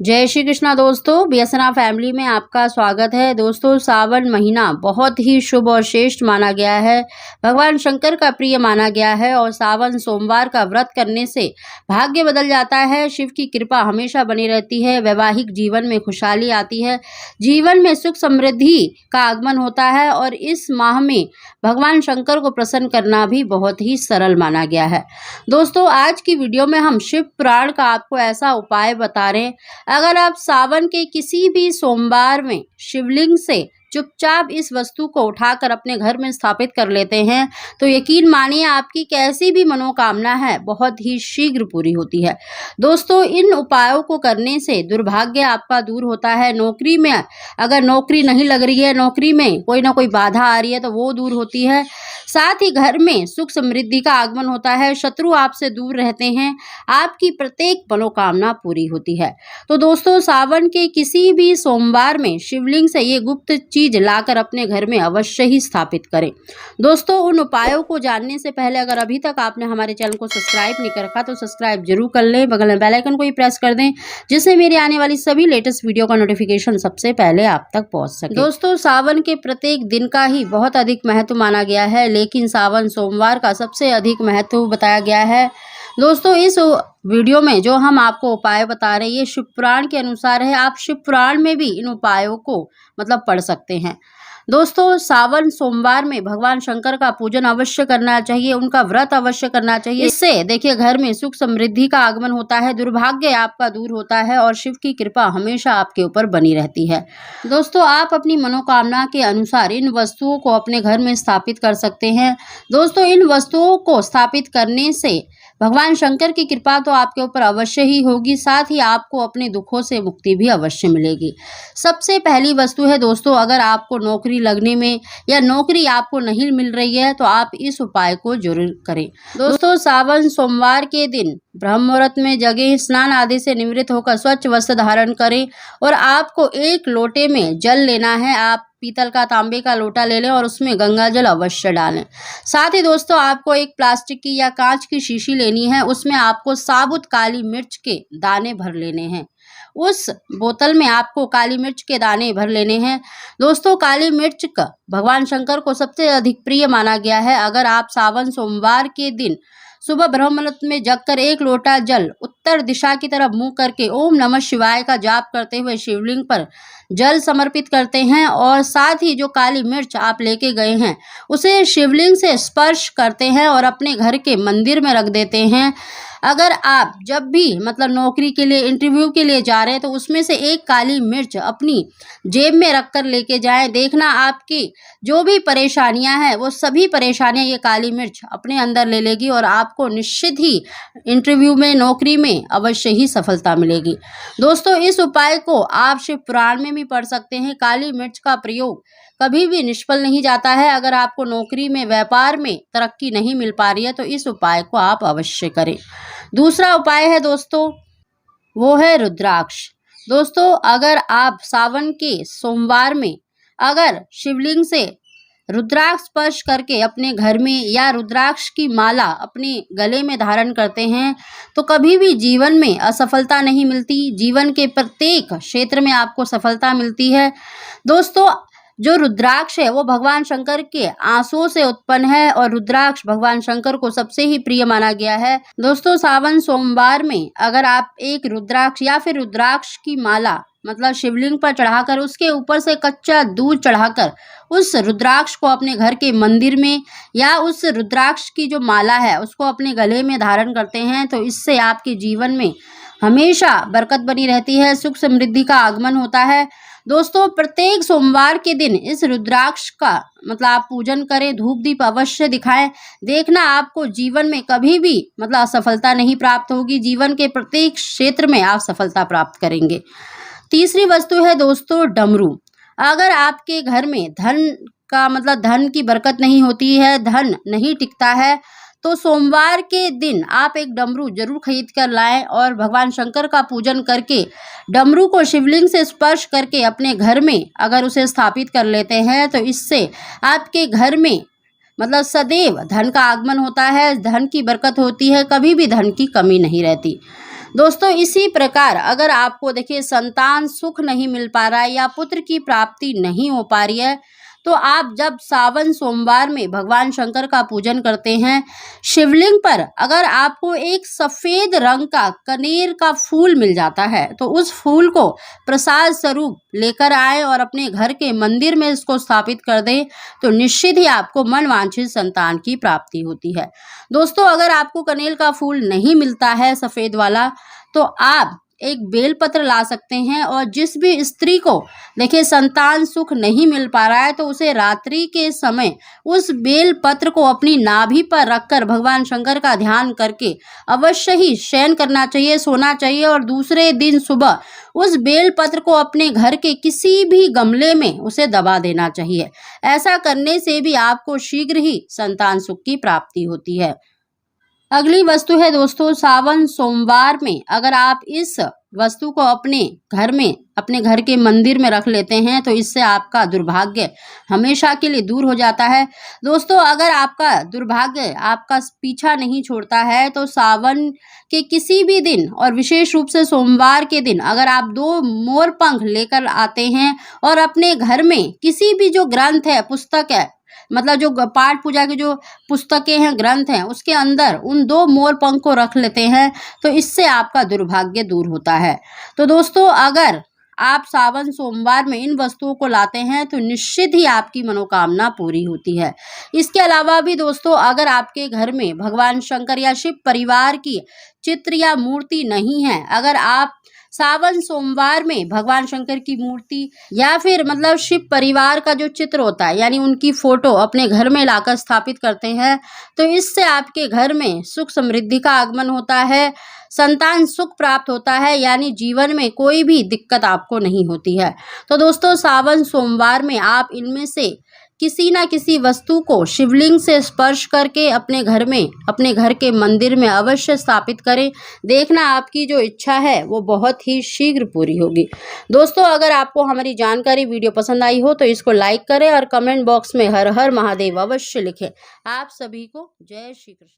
जय श्री कृष्णा दोस्तों, बीएसएनआर फैमिली में आपका स्वागत है। दोस्तों, सावन महीना बहुत ही शुभ और श्रेष्ठ माना गया है, भगवान शंकर का प्रिय माना गया है और सावन सोमवार का व्रत करने से भाग्य बदल जाता है। शिव की कृपा हमेशा बनी रहती है, वैवाहिक जीवन में खुशहाली आती है, जीवन में सुख समृद्धि का आगमन होता है और इस माह में भगवान शंकर को प्रसन्न करना भी बहुत ही सरल माना गया है। दोस्तों, आज की वीडियो में हम शिव पुराण का आपको ऐसा उपाय बता रहे हैं। अगर आप सावन के किसी भी सोमवार में शिवलिंग से चुपचाप इस वस्तु को उठाकर अपने घर में स्थापित कर लेते हैं तो यकीन मानिए आपकी कैसी भी मनोकामना है बहुत ही शीघ्र पूरी होती है। दोस्तों, इन उपायों को करने से दुर्भाग्य आपका दूर होता है। नौकरी में अगर नौकरी नहीं लग रही है, नौकरी में कोई ना कोई बाधा आ रही है तो वो दूर होती है। साथ ही घर में सुख समृद्धि का आगमन होता है, शत्रु आपसे दूर रहते हैं, आपकी प्रत्येक मनोकामना पूरी होती है। तो दोस्तों, सावन के किसी भी सोमवार में शिवलिंग से ये गुप्त चीज लाकर अपने घर में अवश्य ही स्थापित करें। दोस्तों, उन उपायों को जानने से पहले अगर अभी तक आपने हमारे चैनल को सब्सक्राइब नहीं कर रखा तो सब्सक्राइब जरूर कर लें, बगल में बेल आइकन को ही प्रेस कर दें जिससे मेरी आने वाली सभी लेटेस्ट वीडियो का नोटिफिकेशन सबसे पहले आप तक पहुंच सके। दोस्तों, सावन के प्रत्येक दिन का ही बहुत अधिक महत्व माना गया है, लेकिन सावन सोमवार का सबसे अधिक महत्व बताया गया है। दोस्तों, इस वीडियो में जो हम आपको उपाय बता रहे हैं ये शिव पुराण के अनुसार है। आप शिव पुराण में भी इन उपायों को पढ़ सकते हैं। दोस्तों, सावन सोमवार में भगवान शंकर का पूजन अवश्य करना चाहिए, उनका व्रत अवश्य करना चाहिए। इससे देखिए घर में सुख समृद्धि का आगमन होता है, दुर्भाग्य आपका दूर होता है और शिव की कृपा हमेशा आपके ऊपर बनी रहती है। दोस्तों, आप अपनी मनोकामना के अनुसार इन वस्तुओं को अपने घर में स्थापित कर सकते हैं। दोस्तों, इन वस्तुओं को स्थापित करने से भगवान शंकर की कृपा तो आपके ऊपर अवश्य ही होगी, साथ ही आपको अपने दुखों से मुक्ति भी अवश्य मिलेगी। सबसे पहली वस्तु है दोस्तों, अगर आपको नौकरी लगने में या नौकरी आपको नहीं मिल रही है तो आप इस उपाय को जरूर करें। दोस्तों, सावन सोमवार के दिन ब्रह्म मुहूर्त में जगें, स्नान आदि से निवृत्त होकर स्वच्छ वस्त्र धारण करें और आपको एक लोटे में जल लेना है। आप पीतल का तांबे का लोटा ले लें और उसमें गंगा जल अवश्य डालें। साथ ही दोस्तों, आपको एक प्लास्टिक की या कांच की शीशी लेनी है, उसमें आपको साबुत काली मिर्च के दाने भर लेने हैं। उस बोतल में आपको काली मिर्च के दाने भर लेने हैं। दोस्तों, काली मिर्च का भगवान शंकर को सबसे अधिक प्रिय माना गया है। अगर आप सावन सोमवार के दिन सुबह ब्रह्म मुहूर्त में जगकर एक लोटा जल उत्तर दिशा की तरफ मुंह करके ओम नमः शिवाय का जाप करते हुए शिवलिंग पर जल समर्पित करते हैं और साथ ही जो काली मिर्च आप लेके गए हैं उसे शिवलिंग से स्पर्श करते हैं और अपने घर के मंदिर में रख देते हैं। अगर आप जब भी नौकरी के लिए इंटरव्यू के लिए जा रहे हैं तो उसमें से एक काली मिर्च अपनी जेब में रख कर लेके जाएं। देखना आपकी जो भी परेशानियां हैं वो सभी परेशानियां ये काली मिर्च अपने अंदर ले लेगी और आपको निश्चित ही इंटरव्यू में नौकरी में अवश्य ही सफलता मिलेगी। दोस्तों, इस उपाय को आप शिव पुराण में भी पढ़ सकते हैं। काली मिर्च का प्रयोग कभी भी निष्फल नहीं जाता है। अगर आपको नौकरी में व्यापार में तरक्की नहीं मिल पा रही है तो इस उपाय को आप अवश्य करें। दूसरा उपाय है दोस्तों, वो है रुद्राक्ष। दोस्तों, अगर आप सावन के सोमवार में अगर शिवलिंग से रुद्राक्ष स्पर्श करके अपने घर में या रुद्राक्ष की माला अपने गले में धारण करते हैं तो कभी भी जीवन में असफलता नहीं मिलती, जीवन के प्रत्येक क्षेत्र में आपको सफलता मिलती है। दोस्तों, जो रुद्राक्ष है वो भगवान शंकर के आंसुओं से उत्पन्न है और रुद्राक्ष भगवान शंकर को सबसे ही प्रिय माना गया है। दोस्तों, सावन सोमवार में अगर आप एक रुद्राक्ष या फिर रुद्राक्ष की माला शिवलिंग पर चढ़ाकर उसके ऊपर से कच्चा दूध चढ़ाकर उस रुद्राक्ष को अपने घर के मंदिर में या उस रुद्राक्ष की जो माला है उसको अपने गले में धारण करते हैं तो इससे आपके जीवन में हमेशा बरकत बनी रहती है, सुख समृद्धि का आगमन होता है। दोस्तों, प्रत्येक सोमवार के दिन इस रुद्राक्ष का आप पूजन करें, धूप दीप अवश्य दिखाएं। देखना आपको जीवन में कभी भी असफलता नहीं प्राप्त होगी, जीवन के प्रत्येक क्षेत्र में आप सफलता प्राप्त करेंगे। तीसरी वस्तु है दोस्तों, डमरू। अगर आपके घर में धन का धन की बरकत नहीं होती है, धन नहीं टिकता है तो सोमवार के दिन आप एक डमरू जरूर खरीद कर लाएं और भगवान शंकर का पूजन करके डमरू को शिवलिंग से स्पर्श करके अपने घर में अगर उसे स्थापित कर लेते हैं तो इससे आपके घर में सदैव धन का आगमन होता है, धन की बरकत होती है, कभी भी धन की कमी नहीं रहती। दोस्तों इसी प्रकार अगर आपको देखिए संतान सुख नहीं मिल पा रहा है या पुत्र की प्राप्ति नहीं हो पा रही है, तो आप जब सावन सोमवार में भगवान शंकर का पूजन करते हैं, शिवलिंग पर अगर आपको एक सफेद रंग का कनेर का फूल मिल जाता है, तो उस फूल को प्रसाद स्वरूप लेकर आए और अपने घर के मंदिर में इसको स्थापित कर दें, तो निश्चित ही आपको मनवांछित संतान की प्राप्ति होती है। दोस्तों अगर आपको कनेर का फूल नहीं मिलता है सफेद वाला, तो आप एक बेलपत्र ला सकते हैं और जिस भी स्त्री को देखिए संतान सुख नहीं मिल पा रहा है, तो उसे रात्रि के समय उस बेलपत्र को अपनी नाभि पर रखकर भगवान शंकर का ध्यान करके अवश्य ही शयन करना चाहिए, सोना चाहिए और दूसरे दिन सुबह उस बेलपत्र को अपने घर के किसी भी गमले में उसे दबा देना चाहिए। ऐसा करने से भी आपको शीघ्र ही संतान सुख की प्राप्ति होती है। अगली वस्तु है दोस्तों सावन सोमवार में अगर आप इस वस्तु को अपने घर में अपने घर के मंदिर में रख लेते हैं, तो इससे आपका दुर्भाग्य हमेशा के लिए दूर हो जाता है। दोस्तों अगर आपका दुर्भाग्य आपका पीछा नहीं छोड़ता है, तो सावन के किसी भी दिन और विशेष रूप से सोमवार के दिन अगर आप 2 मोर पंख लेकर आते हैं और अपने घर में किसी भी जो ग्रंथ है, पुस्तक है, मतलब जो पाठ पूजा की जो पुस्तकें हैं, ग्रंथ हैं, उसके अंदर उन 2 मोर पंख को रख लेते हैं, तो इससे आपका दुर्भाग्य दूर होता है। तो दोस्तों अगर आप सावन सोमवार में इन वस्तुओं को लाते हैं, तो निश्चित ही आपकी मनोकामना पूरी होती है। इसके अलावा भी दोस्तों अगर आपके घर में भगवान शंकर या शिव परिवार की चित्र या मूर्ति नहीं है, अगर आप सावन सोमवार में भगवान शंकर की मूर्ति या फिर मतलब शिव परिवार का जो चित्र होता है यानी उनकी फोटो अपने घर में लाकर स्थापित करते हैं, तो इससे आपके घर में सुख समृद्धि का आगमन होता है, संतान सुख प्राप्त होता है, यानी जीवन में कोई भी दिक्कत आपको नहीं होती है। तो दोस्तों सावन सोमवार में आप इनमें से किसी ना किसी वस्तु को शिवलिंग से स्पर्श करके अपने घर में अपने घर के मंदिर में अवश्य स्थापित करें। देखना आपकी जो इच्छा है वो बहुत ही शीघ्र पूरी होगी। दोस्तों अगर आपको हमारी जानकारी वीडियो पसंद आई हो, तो इसको लाइक करें और कमेंट बॉक्स में हर हर महादेव अवश्य लिखें। आप सभी को जय श्री कृष्ण।